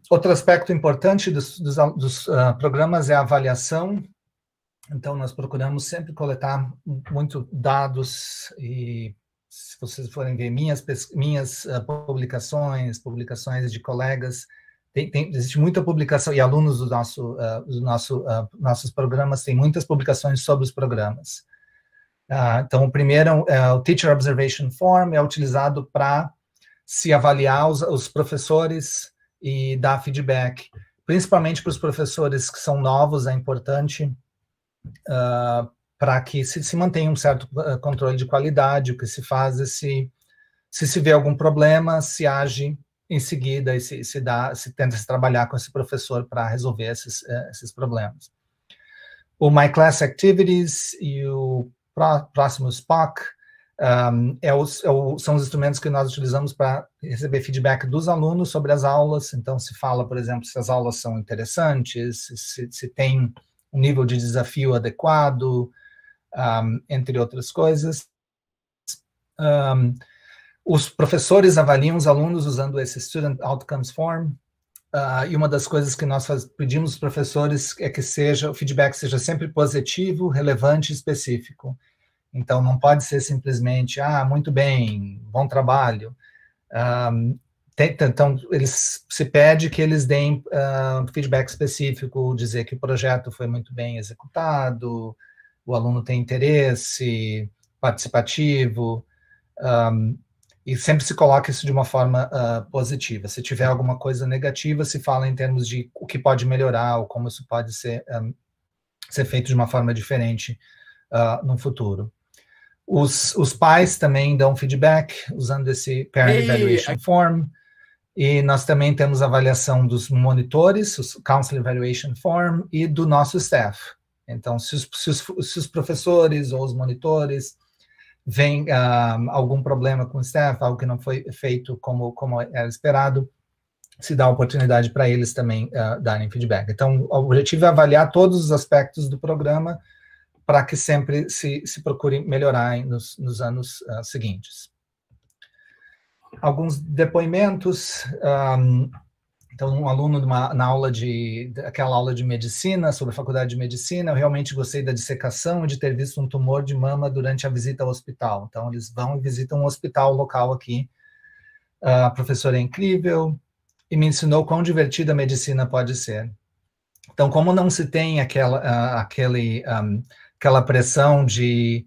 Outro aspecto importante dos programas é a avaliação. Então, nós procuramos sempre coletar muito dados, e se vocês forem ver minhas publicações de colegas, existe muita publicação, e alunos do nossos programas têm muitas publicações sobre os programas. Então, o primeiro, o Teacher Observation Form, é utilizado para se avaliar os professores e dar feedback, principalmente para os professores que são novos. É importante para que se mantenha um certo controle de qualidade. O que se faz é, se vê algum problema, se age em seguida e se tenta trabalhar com esse professor para resolver esses problemas. O My Class Activities e o próximo SPOC são os instrumentos que nós utilizamos para receber feedback dos alunos sobre as aulas. Então, se fala, por exemplo, se as aulas são interessantes, se tem um nível de desafio adequado, entre outras coisas. Os professores avaliam os alunos usando esse Student Outcomes Form, e uma das coisas que nós pedimos aos professores é que o feedback seja sempre positivo, relevante e específico. Então, não pode ser simplesmente, muito bem, bom trabalho. Então, se pede que eles deem feedback específico, dizer que o projeto foi muito bem executado, o aluno tem interesse, participativo, e sempre se coloca isso de uma forma positiva. Se tiver alguma coisa negativa, se fala em termos de o que pode melhorar, ou como isso pode ser feito de uma forma diferente no futuro. Os pais também dão feedback usando esse Parent Evaluation Form, e nós também temos avaliação dos monitores, o Counselor Evaluation Form, e do nosso staff. Então, se os professores ou os monitores veem algum problema com o staff, algo que não foi feito como era esperado, se dá oportunidade para eles também darem feedback. Então, o objetivo é avaliar todos os aspectos do programa para que sempre se procure melhorar nos anos seguintes. Alguns depoimentos. Então, um aluno aquela aula de medicina, sobre a faculdade de medicina: eu realmente gostei da dissecação e de ter visto um tumor de mama durante a visita ao hospital. Então, eles vão e visitam um hospital local aqui. A professora é incrível e me ensinou quão divertida a medicina pode ser. Então, como não se tem aquela pressão de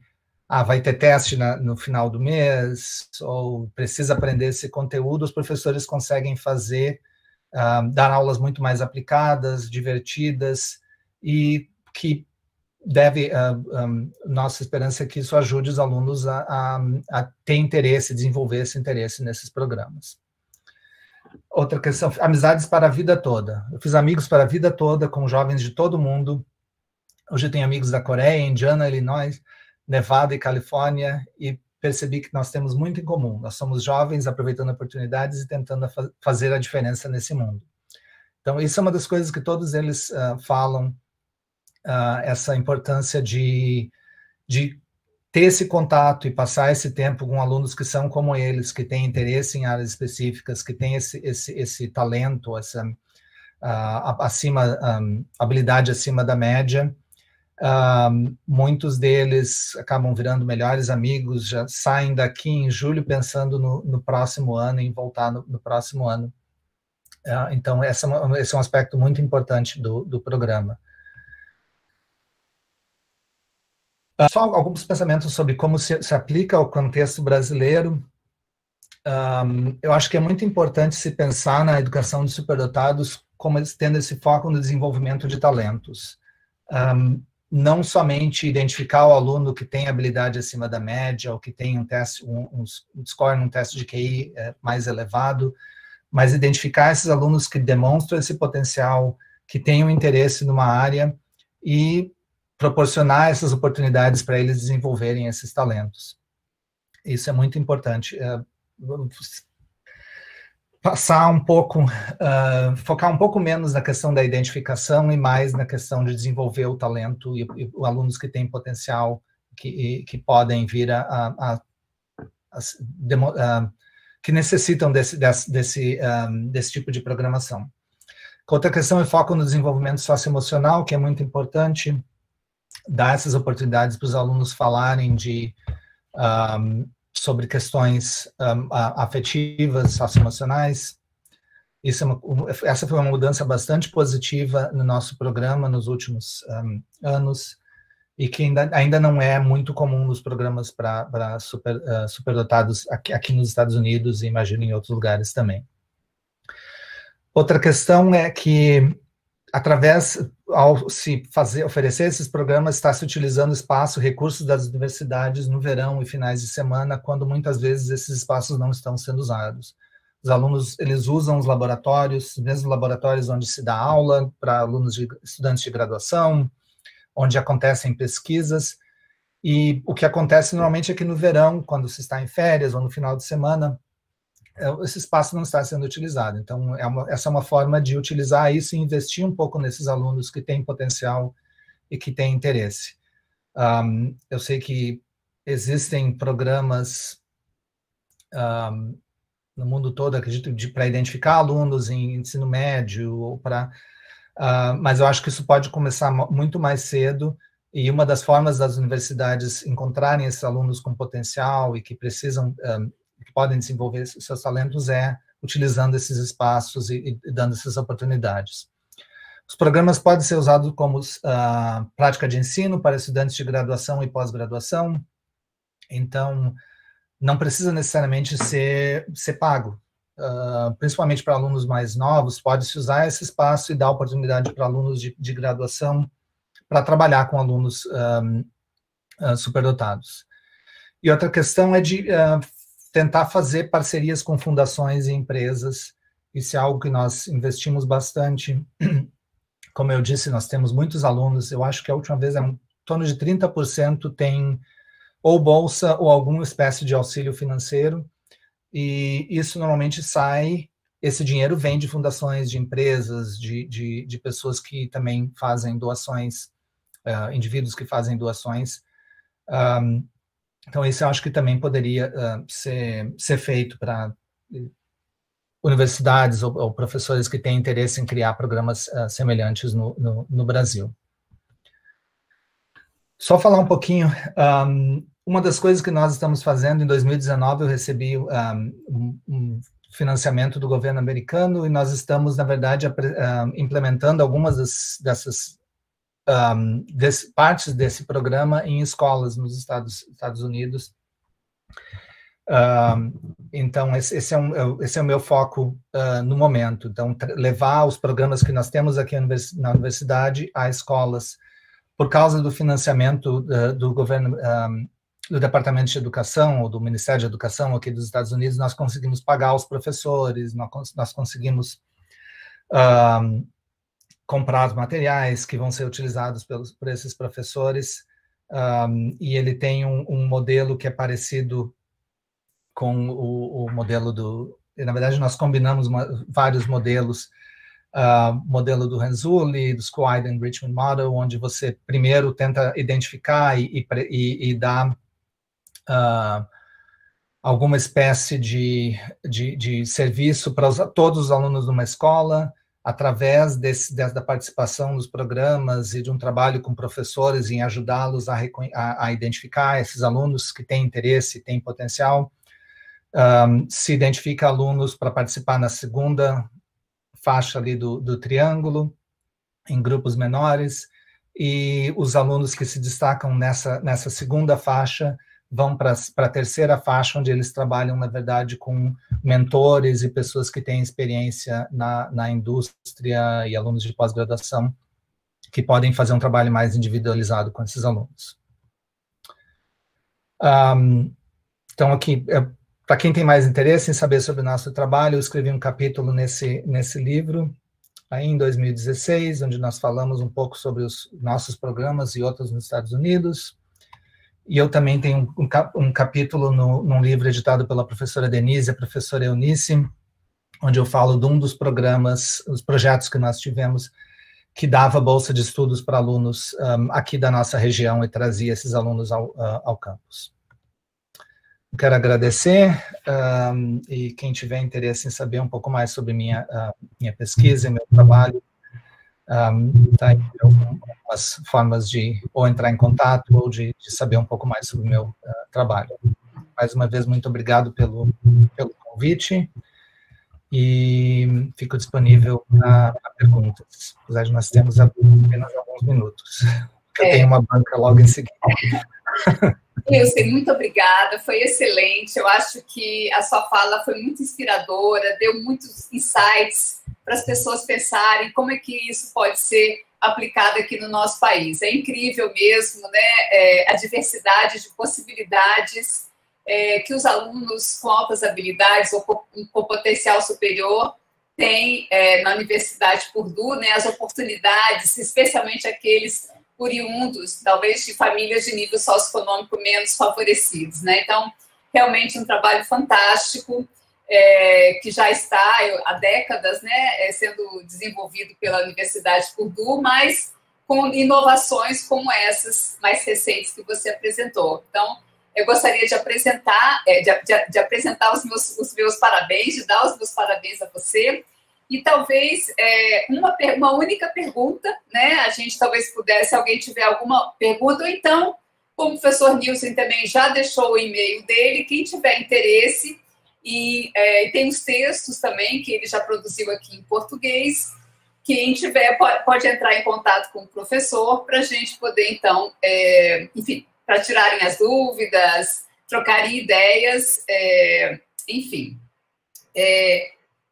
vai ter teste no final do mês, ou precisa aprender esse conteúdo, os professores conseguem dar aulas muito mais aplicadas, divertidas, e que nossa esperança é que isso ajude os alunos a ter interesse, desenvolver esse interesse nesses programas. Outra questão, amizades para a vida toda. Eu fiz amigos para a vida toda com jovens de todo mundo. Hoje eu tenho amigos da Coreia, Indiana, Illinois, Nevada e Califórnia, e percebi que nós temos muito em comum. Nós somos jovens aproveitando oportunidades e tentando fazer a diferença nesse mundo. Então, isso é uma das coisas que todos eles falam, essa importância de ter esse contato e passar esse tempo com alunos que são como eles, que têm interesse em áreas específicas, que têm esse talento, essa habilidade acima da média. Muitos deles acabam virando melhores amigos, já saem daqui em julho pensando no próximo ano, em voltar no próximo ano. Então, esse é um aspecto muito importante do programa. Só alguns pensamentos sobre como se aplica ao contexto brasileiro. Eu acho que é muito importante se pensar na educação de superdotados como eles tendo esse foco no desenvolvimento de talentos. não somente identificar o aluno que tem habilidade acima da média, ou que tem um score num teste de QI mais elevado, mas identificar esses alunos que demonstram esse potencial, que têm um interesse numa área, e proporcionar essas oportunidades para eles desenvolverem esses talentos. Isso é muito importante. Passar um pouco, focar um pouco menos na questão da identificação e mais na questão de desenvolver o talento e alunos que têm potencial, que podem vir que necessitam desse tipo de programação. Outra questão é foco no desenvolvimento socioemocional, que é muito importante, dar essas oportunidades para os alunos falarem sobre questões afetivas, socioemocionais. Essa foi uma mudança bastante positiva no nosso programa nos últimos anos, e que ainda não é muito comum nos programas para superdotados aqui nos Estados Unidos e imagino em outros lugares também. Outra questão é que, ao se oferecer esses programas, está se utilizando espaço, recursos das universidades no verão e finais de semana, quando muitas vezes esses espaços não estão sendo usados. Os alunos, eles usam os laboratórios, os mesmos laboratórios onde se dá aula para estudantes de graduação, onde acontecem pesquisas, e o que acontece normalmente é que no verão, quando se está em férias ou no final de semana, esse espaço não está sendo utilizado. Então, essa é uma forma de utilizar isso e investir um pouco nesses alunos que têm potencial e que têm interesse. Eu sei que existem programas no mundo todo, acredito, para identificar alunos em ensino médio, ou mas eu acho que isso pode começar muito mais cedo, e uma das formas das universidades encontrarem esses alunos com potencial e que precisam... que podem desenvolver seus talentos utilizando esses espaços e dando essas oportunidades. Os programas podem ser usados como prática de ensino para estudantes de graduação e pós-graduação, então não precisa necessariamente ser pago. Principalmente para alunos mais novos, pode-se usar esse espaço e dar oportunidade para alunos de graduação para trabalhar com alunos superdotados. E outra questão é de tentar fazer parcerias com fundações e empresas. Isso é algo que nós investimos bastante. Como eu disse, nós temos muitos alunos, eu acho que a última vez em torno de 30% tem ou bolsa ou alguma espécie de auxílio financeiro, e isso normalmente esse dinheiro vem de fundações, de empresas, de pessoas que também fazem doações, indivíduos que fazem doações. Então, isso eu acho que também poderia ser feito para universidades ou professores que têm interesse em criar programas semelhantes no Brasil. Só falar um pouquinho, uma das coisas que nós estamos fazendo, em 2019 eu recebi um financiamento do governo americano, e nós estamos, na verdade, implementando algumas dessas partes desse programa em escolas nos Estados Unidos. Então, esse é o meu foco no momento. Então, levar os programas que nós temos aqui na universidade a escolas. Por causa do financiamento do governo, do Departamento de Educação, ou do Ministério de Educação aqui dos Estados Unidos, nós conseguimos pagar os professores, nós conseguimos comprar os materiais que vão ser utilizados por esses professores, e ele tem um modelo que é parecido com o modelo na verdade, nós combinamos vários modelos, modelo do Renzulli, do School-Wide Enrichment Model, onde você primeiro tenta identificar e dar alguma espécie de serviço para todos os alunos de uma escola, através da participação nos programas e de um trabalho com professores em ajudá-los a identificar esses alunos que têm interesse, têm potencial. Se identifica alunos para participar na segunda faixa ali do triângulo, em grupos menores, e os alunos que se destacam nessa segunda faixa vão para a terceira faixa, onde eles trabalham, na verdade, com mentores e pessoas que têm experiência na indústria e alunos de pós-graduação, que podem fazer um trabalho mais individualizado com esses alunos. Então, aqui, para quem tem mais interesse em saber sobre o nosso trabalho, eu escrevi um capítulo nesse livro, aí em 2016, onde nós falamos um pouco sobre os nossos programas e outros nos Estados Unidos. E eu também tenho um capítulo num livro editado pela professora Denise e a professora Eunice, onde eu falo de um dos programas, os projetos que nós tivemos, que dava bolsa de estudos para alunos aqui da nossa região e trazia esses alunos ao campus. Quero agradecer, e quem tiver interesse em saber um pouco mais sobre minha pesquisa e meu trabalho, tá aí algumas formas de ou entrar em contato ou de saber um pouco mais sobre o meu trabalho. Mais uma vez, muito obrigado pelo convite, e fico disponível para perguntas, apesar de nós temos apenas alguns minutos, porque eu tenho uma banca logo em seguida. Nilce, muito obrigada, foi excelente. Eu acho que a sua fala foi muito inspiradora, deu muitos insights para as pessoas pensarem como é que isso pode ser aplicado aqui no nosso país. É incrível mesmo, né? A diversidade de possibilidades que os alunos com altas habilidades ou com potencial superior têm na Universidade Purdue, né? As oportunidades, especialmente aqueles oriundos, talvez, de famílias de nível socioeconômico menos favorecidos, né? Então, realmente um trabalho fantástico, que já está há décadas, né, sendo desenvolvido pela Universidade Purdue, mas com inovações como essas mais recentes que você apresentou. Então, eu gostaria de apresentar, os meus parabéns, de dar os meus parabéns a você. E talvez uma única pergunta, né? A gente talvez pudesse, se alguém tiver alguma pergunta, ou então, como o professor Nilson também já deixou o e-mail dele, quem tiver interesse, e tem os textos também, que ele já produziu aqui em português, quem tiver pode entrar em contato com o professor para a gente poder, então, enfim, para tirarem as dúvidas, trocarem ideias, enfim.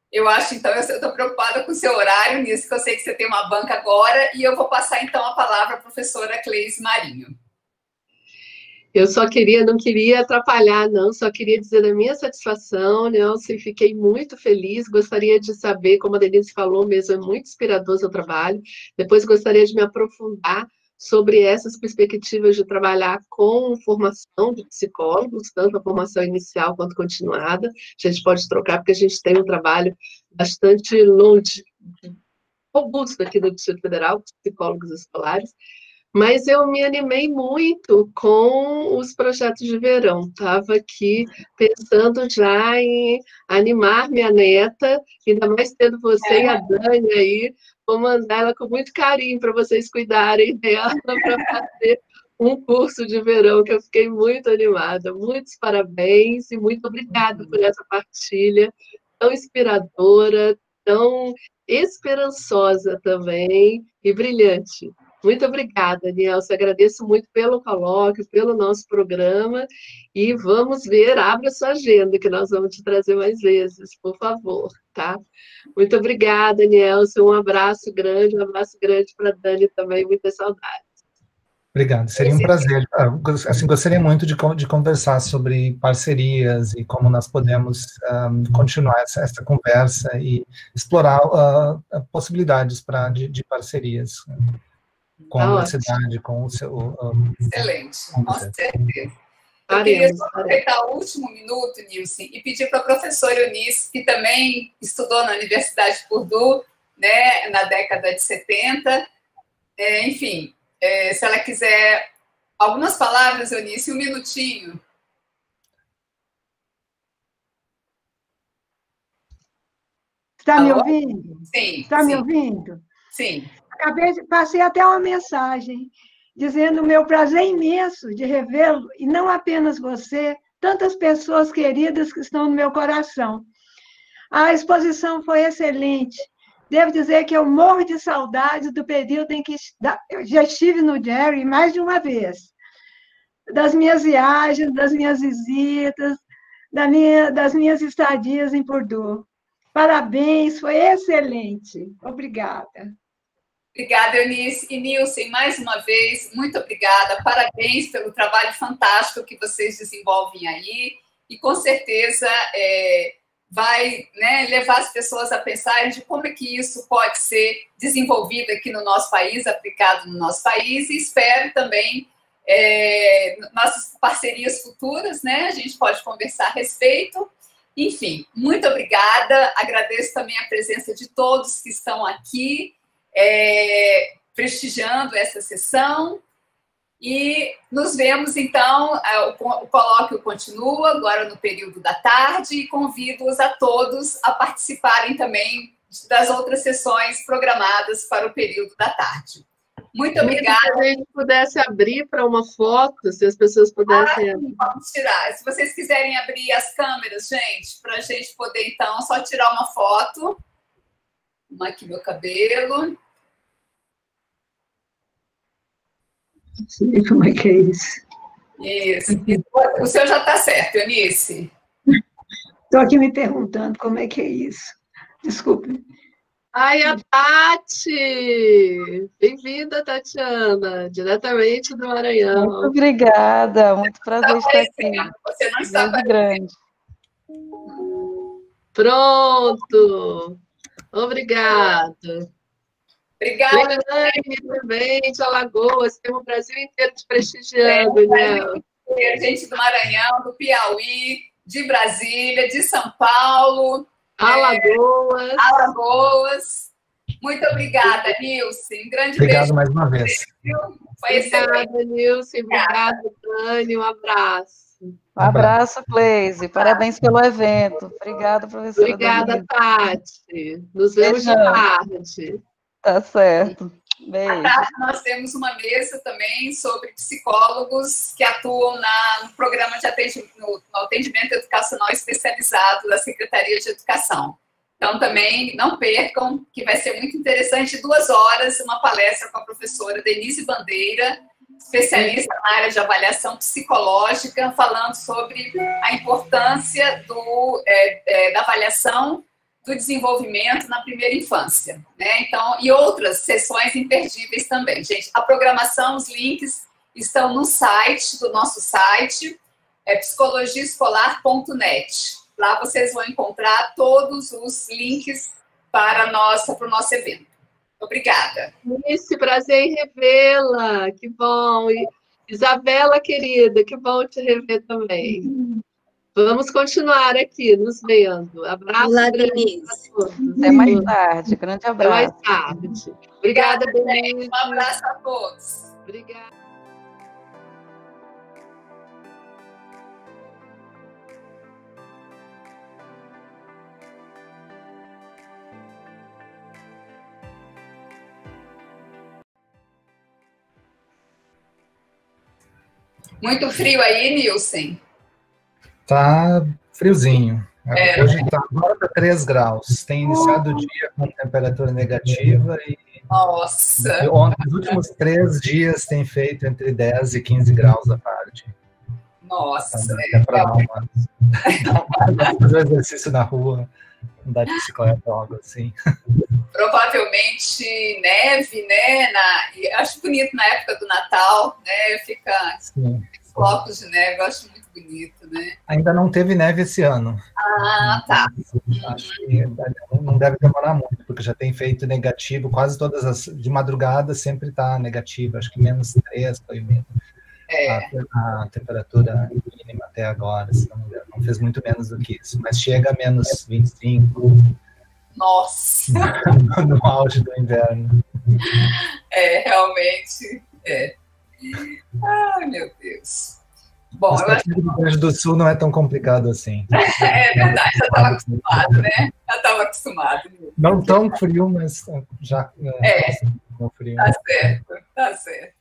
Eu acho, então, eu estou preocupada com o seu horário nisso, que eu sei que você tem uma banca agora, e eu vou passar, então, a palavra à professora Cleise Marinho. Eu não queria atrapalhar, não, só queria dizer da minha satisfação, Nelson, fiquei muito feliz, gostaria de saber, como a Denise falou mesmo, é muito inspirador o seu trabalho, depois gostaria de me aprofundar sobre essas perspectivas de trabalhar com formação de psicólogos, tanto a formação inicial quanto continuada. A gente pode trocar, porque a gente tem um trabalho bastante robusto aqui no Distrito Federal, com psicólogos escolares, mas eu me animei muito com os projetos de verão. Estava aqui pensando já em animar minha neta, ainda mais tendo você e a Dani aí, vou mandar ela com muito carinho para vocês cuidarem dela, para fazer um curso de verão, que eu fiquei muito animada. Muitos parabéns e muito obrigada por essa partilha tão inspiradora, tão esperançosa também e brilhante. Muito obrigada, Nilce. Agradeço muito pelo colóquio, pelo nosso programa, e vamos ver, abra sua agenda, que nós vamos te trazer mais vezes, por favor, tá? Muito obrigada, Nilce. Um abraço grande para a Dani também, muitas saudades. Obrigado, seria um prazer. Assim, gostaria muito de conversar sobre parcerias e como nós podemos continuar essa conversa e explorar possibilidades de parcerias com a universidade, com o seu... Excelente, com certeza. Eu queria só aproveitar o último minuto, Nilce, e pedir para a professora Eunice, que também estudou na Universidade de Purdue, né, na década de 70, enfim, se ela quiser algumas palavras, Eunice, um minutinho. Está me ouvindo? Sim. Está me ouvindo? Sim. Passei até uma mensagem dizendo o meu prazer imenso de revê-lo, e não apenas você, tantas pessoas queridas que estão no meu coração. A exposição foi excelente. Devo dizer que eu morro de saudade do período em que eu já estive no Jerry mais de uma vez. Das minhas viagens, das minhas visitas, das minhas estadias em Purdue. Parabéns, foi excelente. Obrigada. Obrigada, Eunice. E Nilson, mais uma vez, muito obrigada. Parabéns pelo trabalho fantástico que vocês desenvolvem aí. E, com certeza, vai, né, levar as pessoas a pensarem de como é que isso pode ser desenvolvido aqui no nosso país, aplicado no nosso país. E espero também nossas parcerias futuras, né? A gente pode conversar a respeito. Enfim, muito obrigada. Agradeço também a presença de todos que estão aqui, prestigiando essa sessão. E nos vemos, então, o colóquio continua agora no período da tarde e convido-os a todos a participarem também das outras sessões programadas para o período da tarde. Muito obrigada. Se a gente pudesse abrir para uma foto, se as pessoas pudessem... Vamos tirar. Se vocês quiserem abrir as câmeras, gente, para a gente poder, então, só tirar uma foto. Vamos aqui meu cabelo. Não sei como é que é isso. Isso. O seu já está certo, Eunice? Estou aqui me perguntando como é que é isso. Desculpe. Ai, a Tati! Bem-vinda, Tatiana, diretamente do Maranhão. Muito obrigada, muito prazer estar aqui. Você não está muito grande. Pronto! Obrigada. Obrigada. Também de Alagoas, tem o Brasil inteiro te prestigiando, né? Gente do Maranhão, do Piauí, de Brasília, de São Paulo. Alagoas. Alagoas. Muito obrigada, Nilson. Um grande Obrigado beijo. mais uma vez. Foi excelente. Obrigada, Nilson. Obrigada, Dani. Um abraço. Um abraço, Cleise. Parabéns pelo evento. Obrigada, professora. Obrigada, Tati. Nos vemos de tarde. Tá certo. Beijo. À tarde nós temos uma mesa também sobre psicólogos que atuam no programa de no atendimento educacional especializado da Secretaria de Educação. Então, também não percam, que vai ser muito interessante, 2 horas, uma palestra com a professora Denise Bandeira, especialista na área de avaliação psicológica, falando sobre a importância da avaliação do desenvolvimento na primeira infância, né? Então, e outras sessões imperdíveis também, gente. A programação, os links estão no site, do nosso site, psicologiaescolar.net. Lá vocês vão encontrar todos os links para o nosso evento. Obrigada. Esse prazer em revê-la, que bom. E Isabela, querida, que bom te rever também. Vamos continuar aqui, nos vendo. Abraço. Olá, Denise. Até mais tarde. Grande abraço. Até mais tarde. Obrigada, Denise. Um abraço a todos. Obrigada. Muito frio aí, Nilson? Tá friozinho. Hoje agora tá 3 graus. Tem iniciado o dia com temperatura negativa e nossa. Nos últimos 3 dias tem feito entre 10 e 15 graus à tarde. Nossa. Fazer exercício na rua, andar de bicicleta ou algo assim. Provavelmente neve, né? Acho bonito na época do Natal, né? Fica flocos de neve, eu acho muito bonito, né? Ainda não teve neve esse ano. Ah, tá. Acho que não deve demorar muito, porque já tem feito negativo, quase todas de madrugada sempre está negativo, acho que -3 foi mesmo. A temperatura mínima até agora, se não me engano, não fez muito menos do que isso, mas chega a -25. Nossa! No auge do inverno. Realmente. Ai, meu Deus. Bom, eu acho que o Rio Grande do Sul não é tão complicado assim. É verdade, já estava acostumado, né? Já estava acostumado. Não tão frio, mas já. Tá certo, tá certo.